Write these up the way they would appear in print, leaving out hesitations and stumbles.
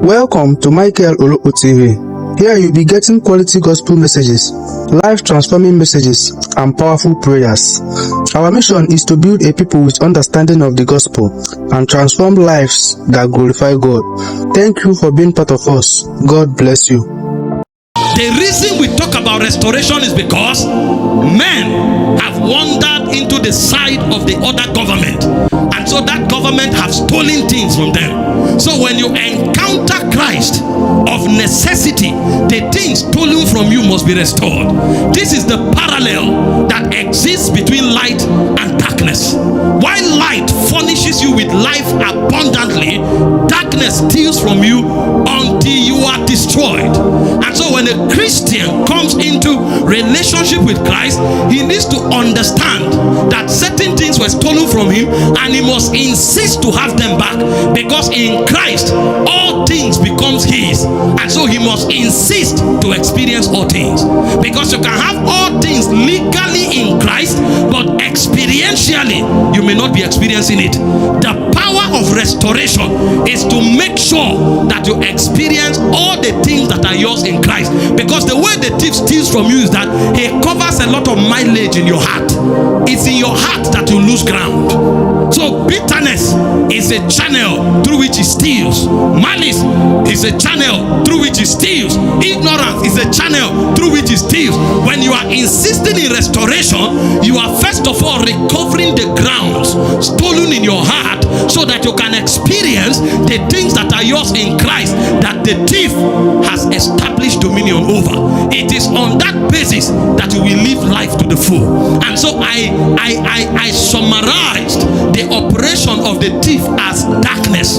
Welcome to Michael Orokpo TV. Here you'll be getting quality gospel messages, life transforming messages, and powerful prayers. Our mission is to build a people with understanding of the gospel and transform lives that glorify God. Thank you for being part of us. God bless you. The reason we talk about restoration is because men have wandered into the side of the other government, and so that government have stolen things from them. So when you encounter Christ, of necessity, the things stolen from you must be restored. This is the parallel that exists between light and darkness. While light furnishes you with life abundantly, darkness steals from you until you are destroyed. And so when a Christian comes into relationship with Christ, he needs to understand that certain things were stolen from him and he must insist to have them back, because in Christ all things becomes his, and so he must insist to experience all things. Because you can have all things legally in Christ, but experientially you may not be experiencing it. The power of restoration is to make sure that you experience all the things that are yours in Christ. Because the way the thief steals from you is that he covers a lot of mileage in your heart. It's in your heart that you lose ground. So bitterness is a channel through which he steals. Malice is a channel through which he steals. Ignorance is a channel through which he steals. When you are insisting in restoration, you are first of all recovering the grounds stolen in your heart, so that you can experience the things that are yours in Christ, that the thief has established dominion over. It is on that basis that you will live life to the full. And so I summarized the operation of the thief as darkness,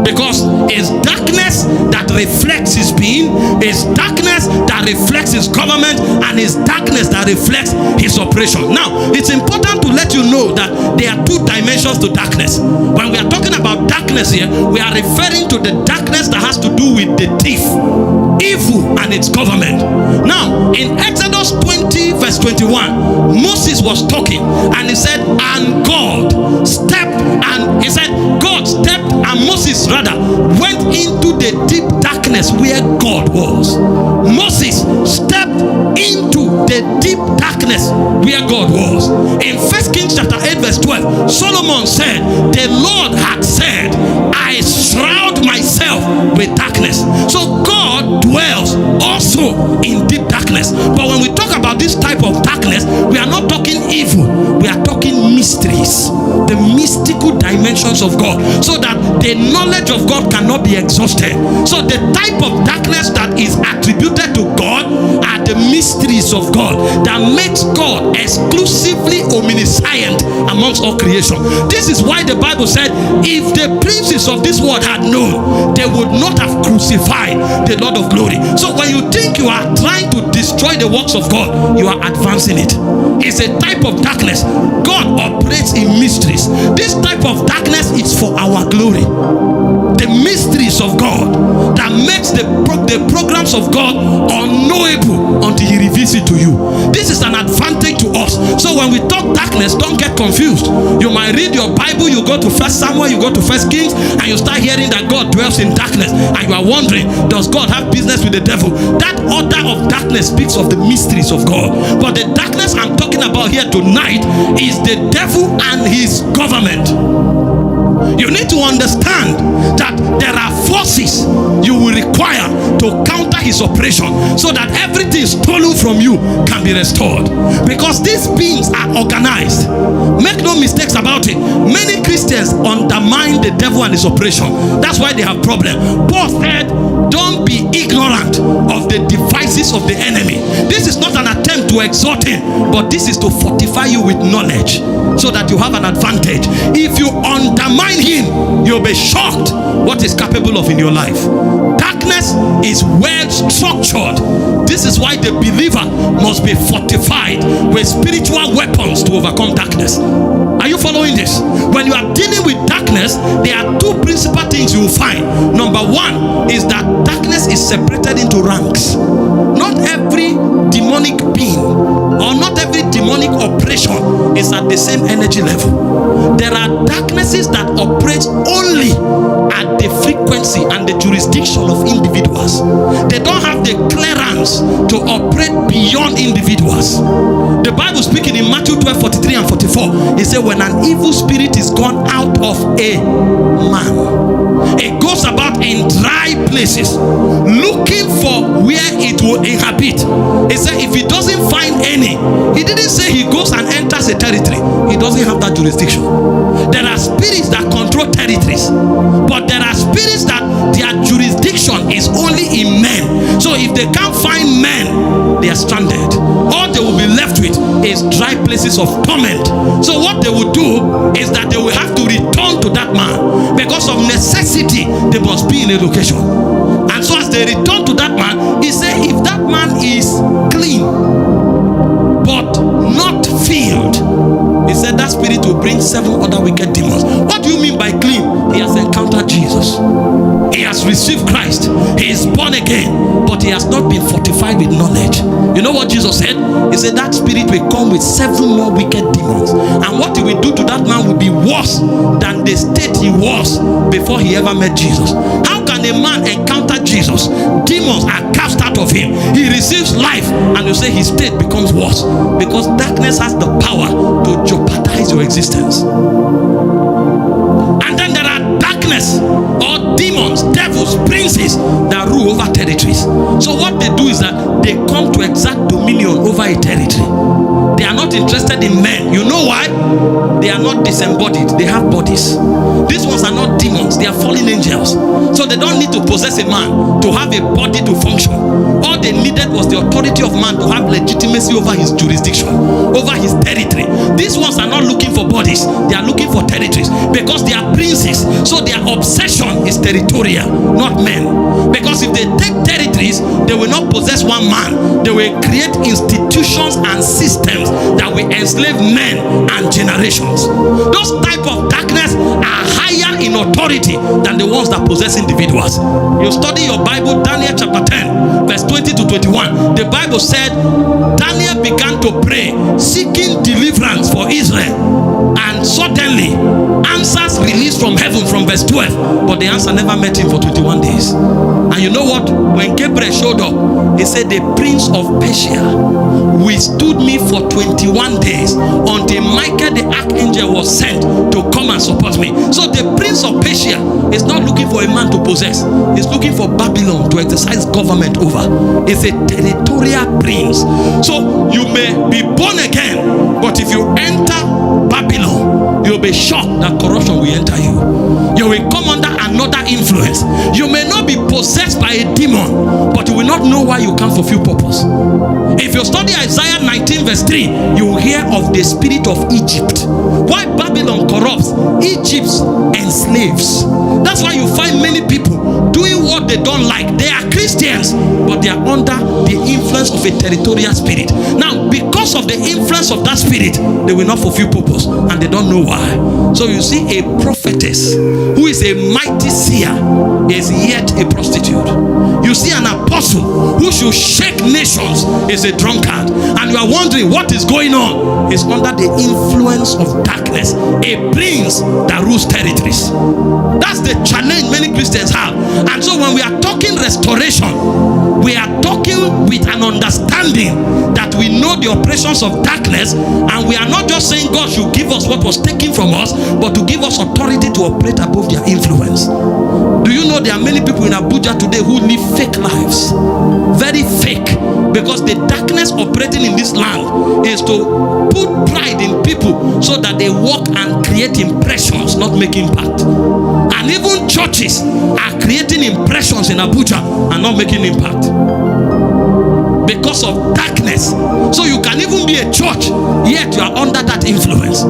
because it's darkness that reflects his being, it's darkness that reflects his government, and it's darkness that reflects his operation. Now, it's important to let you know that there are two dimensions to darkness. When we are talking about darkness here, we are referring to the darkness that has to do with the thief, evil, and its government. Now, in Exodus 20 verse 21, Moses was talking and he said, and God stepped, and he said, God stepped, and Moses rather went into the deep darkness where God was. Moses stepped into the deep darkness where God was. In 1 Kings chapter 8 verse 12, Solomon said, the Lord had said, I shroud myself with darkness. So God dwells also in deep darkness. But when we talk about this type of darkness, we are not talking evil, we are talking mysteries, the mystical dimensions of God, so that the knowledge of God cannot be exhausted. So the type of darkness that is attributed to God are the mysteries of God that makes God exclusively omniscient amongst all creation. This is why the Bible said, if the princes of this world had known, they would not have crucified the Lord of glory. So when you think you are trying to destroy the works of God, you are advancing it. It's a type of darkness. God operates in mysteries. This type of darkness is for our glory. The mysteries of God that makes the programs of God unknowable until he reveals it to you. This is an advantage to us. So when we talk darkness, don't get confused. You might read your Bible, you go to 1 Samuel, you go to 1 Kings, and you start hearing that God dwells in darkness, and you are wondering, does God have business with the devil? That order of darkness speaks of the mysteries of God. But the darkness I'm talking about here tonight is the devil and his government. You need to understand that there are forces you will require to counter his operation, so that everything stolen from you can be restored. Because these beings are organized. Make no mistakes about it. Many Christians undermine the devil and his operation. That's why they have problems. Paul said, don't be ignorant of the devices of the enemy. This is not an attempt to exhort him, but this is to fortify you with knowledge, so that you have an advantage. If you undermine him, you'll be shocked what is capable of in your life. Darkness darkness is well structured. This is why the believer must be fortified with spiritual weapons to overcome darkness. Are you following this? When you are dealing with darkness, there are two principal things you will find. Number one is that darkness is separated into ranks. Not every demonic being or not every demonic operation is at the same energy level. There are darknesses that operate only at the frequency and the jurisdiction of individuals. They don't have the clearance to operate beyond individuals. The Bible speaking in Matthew 12:43 and 44, it says when an evil spirit is gone out of a man, it goes about in dry places looking for where it will inhabit. It said if he doesn't find any, he didn't say he goes and enters a territory. He doesn't have that jurisdiction. There are spirits that control territories, but there are spirits that their jurisdiction is only in men. So if they can't find men, they are stranded. All they will be left with is dry places of torment. So what they will do is that they will have to return to that man. Because of necessity, they must be in a location. And so as they return to that man, he said if that man is clean but not filled, he said that spirit will bring 7 other wicked demons. What do you mean by clean? He has encountered Jesus. He has received Christ. He is born again, but he has not been fortified with knowledge. You know what Jesus said? He said that spirit will come with 7 more wicked demons. And what he will do to that man will be worse than the state he was before he ever met Jesus. How can a man encounter Jesus? Demons are cast out of him. He receives life, and you say his state becomes worse. Because darkness has the power to jeopardize your existence. And then there are darkness or demons, devils, princes that rule over territories. So what they do is that they come to exact dominion over a territory. They are not interested in men. You know why? They are not disembodied. They have bodies. These ones are not demons. They are fallen angels. So they don't need to possess a man to have a body to function. All they needed was the authority of man to have legitimacy over his jurisdiction, over his territory. These ones are not looking for bodies. They are looking for territories because they are princes. So their obsession is territorial, not men. Because if they take territories, they will not possess one man. They will create institutions and systems that will enslave men and generations. Those type of darkness are higher in authority than the ones that possess individuals. You study your Bible, Daniel chapter 10, verse 20 to 21. The Bible said Daniel began to pray, seeking deliverance for Israel, and suddenly answers released from heaven from verse 12, but the answer never met him for 21 days. And you know what? When Gabriel showed up, he said the prince of Persia withstood me for 21 days until Michael the archangel was sent to come and support me. So the prince of Persia is not looking for a man to possess. He's looking for Babylon to exercise government over. It's a territorial prince. So you may be born again, but if you enter Babylon, you'll be shocked that corruption will enter you. You will come under another influence. You may not be possessed by a demon, but you will not know why you can't fulfill purpose. If you study Isaiah 19 verse 3, you will hear of the spirit of Egypt. Why Babylon corrupts? Egypt enslaves. That's why you find many people doing what they don't like. They are Christians, but they are under the influence of a territorial spirit. Now, because of the influence of that spirit, they will not fulfill purpose, and they don't know why. So you see, a prophetess who is a mighty seer is yet a prostitute. You see, an apostle who should shake nations is a drunkard. And you are wondering what is going on. He's under the influence of darkness, a prince that rules territories. That's the challenge many Christians have. And so when we are talking restoration, we are talking with an understanding that we know the operations of darkness, and we are not just saying God should give us what was taken from us, but to give us authority to operate above their influence. Do you know there are many people in Abuja today who live fake lives? Very fake. Because the darkness operating in this land is to put pride in people so that they walk and create impressions, not make impact. And even churches are creating impressions in Abuja and not making impact because of darkness. So you can even be a church, yet you are under that influence.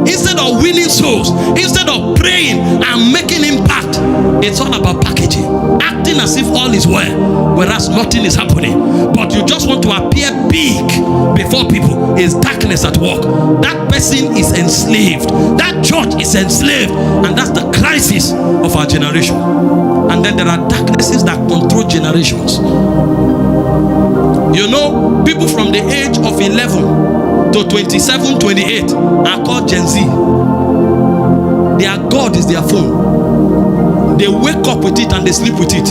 Instead of winning souls, instead of praying and making impact, it's all about packaging, acting as if all is well, whereas nothing is happening. But you just want to appear big before people. Is darkness at work. That person is enslaved. That church is enslaved. And that's the crisis of our generation. And then there are darknesses that control generations. You know, people from the age of 11 to 27, 28 are called Gen Z. Their God is their phone. They wake up with it and they sleep with it.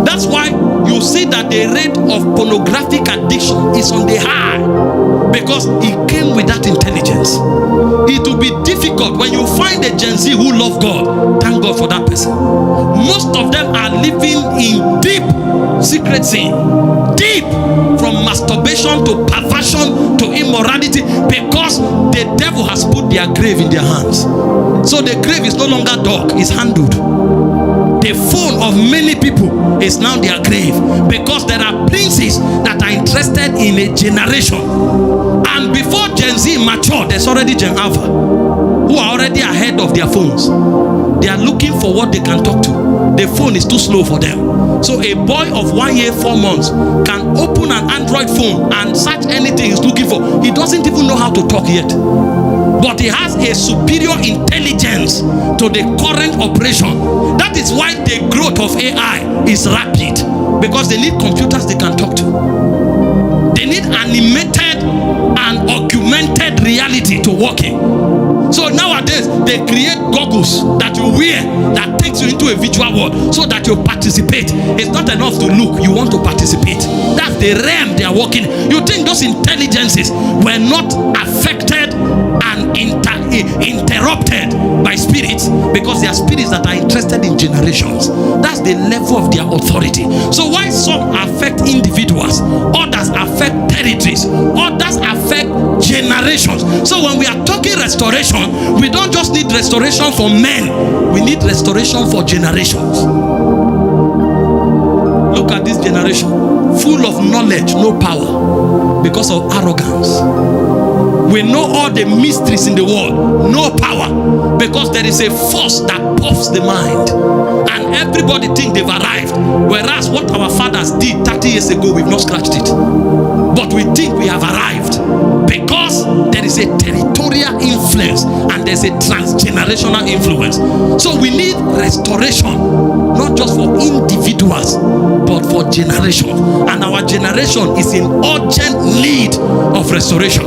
That's why you see that the rate of pornographic addiction is on the high, because it came with that intelligence. It will be difficult when you find a Gen Z who love God. Thank God for that person. Most of them are living in deep secret sin, deep, from masturbation to perversion to immorality, because the devil has put their grave in their hands. So the grave is no longer dug, it's handled. The phone of many people is now their grave, because there are princes that are interested in a generation. And before Gen Z mature, there's already Gen Alpha who are already ahead of their phones. They are looking for what they can talk to. The phone is too slow for them. So a boy of 1 year, 4 months can open an Android phone and search anything he's looking for. He doesn't even know how to talk yet. But he has a superior intelligence to the current operation. That is why the growth of AI is rapid, because they need computers they can talk to. They need animated and augmented reality to work in. So nowadays, they create goggles that you wear that takes you into a virtual world so that you participate. It's not enough to look, you want to participate. That's the realm they are working. You think those intelligences were not affected and interrupted by spirits, because they are spirits that are interested in generations. That's the level of their authority. So why some affect individuals, others affect territories, others affect generations. So when we are talking restoration, we don't just need restoration for men, we need restoration for generations. Look at this generation, full of knowledge, no power, because of arrogance. We know all the mysteries in the world, no power, because there is a force that puffs the mind, and everybody thinks they've arrived, whereas what our fathers did 30 years ago, we've not scratched it. But we think we have arrived because there is a territorial influence and there's a transgenerational influence. So we need restoration, not just for individuals, but for generations. And our generation is in urgent need of restoration.